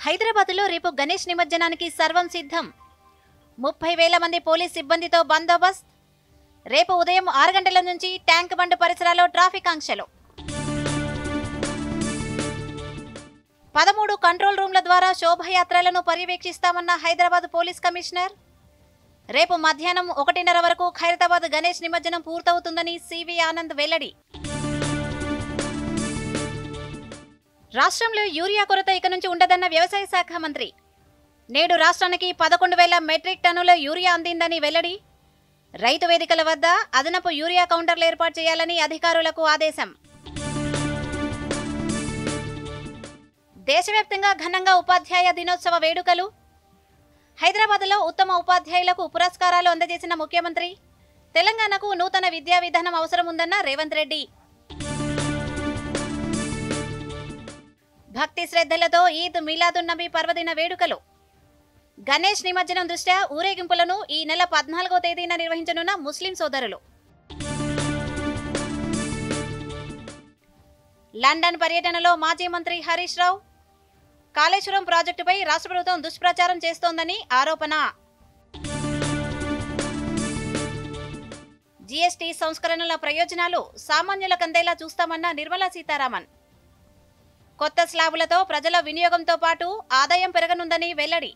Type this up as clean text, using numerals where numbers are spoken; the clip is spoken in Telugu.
హైదరాబాద్లో రేపు గణేష్ నిమజ్జనానికి సర్వం సిద్ధం. 30,000 మంది పోలీస్ సిబ్బందితో బందోబస్త్. రేపు ఉదయం 6 గంటల నుంచి ట్యాంక్ బండ్ పరిసరాల్లో ట్రాఫిక్ ఆంక్షలు. 13 కంట్రోల్ రూమ్ల ద్వారా శోభయాత్రలను పర్యవేక్షిస్తామన్న హైదరాబాద్ పోలీస్ కమిషనర్. రేపు మధ్యాహ్నం 1:30 వరకు ఖైరతాబాద్ గణేష్ నిమజ్జనం పూర్తవుతుందని సివి ఆనంద్ వెల్లడి. రాష్ట్రంలో యూరియా కొరత ఇక నుంచి ఉండదన్న వ్యవసాయ శాఖ మంత్రి. నేడు రాష్ట్రానికి 11,000 మెట్రిక్ టన్నుల యూరియా అందిందని వెల్లడి. రైతు వేదికల వద్ద అదనపు యూరియా కౌంటర్లు ఏర్పాటు చేయాలని అధికారులకు ఆదేశం. దేశవ్యాప్తంగా ఘనంగా ఉపాధ్యాయ దినోత్సవ వేడుకలు. హైదరాబాద్లో ఉత్తమ ఉపాధ్యాయులకు పురస్కారాలు అందజేసిన ముఖ్యమంత్రి. తెలంగాణకు నూతన విద్యా విధానం అవసరం ఉందన్న రేవంత్ రెడ్డి. భక్తి శ్రద్ధలతో ఈద్ మిలాదున్ నబీ పర్వదిన వేడుకలు. గణేష్ నిమజ్జనం దృష్ట్యా ఊరేగింపులను ఈ నెల 14వ తేదీన నిర్వహించనున్న ముస్లిం సోదరులు. లండన్ పర్యటనలో మాజీ మంత్రి హరీష్ రావు. కాళేశ్వరం ప్రాజెక్టుపై రాష్ట్ర ప్రభుత్వం దుష్ప్రచారం చేస్తోందని ఆరోపణ. జీఎస్టీ సంస్కరణల ప్రయోజనాలు సామాన్యులకు అందేలా చూస్తామన్న నిర్మలా సీతారామన్. కొత్త స్లాబులతో ప్రజల వినియోగంతో పాటు ఆదాయం పెరగనుందని వెల్లడి.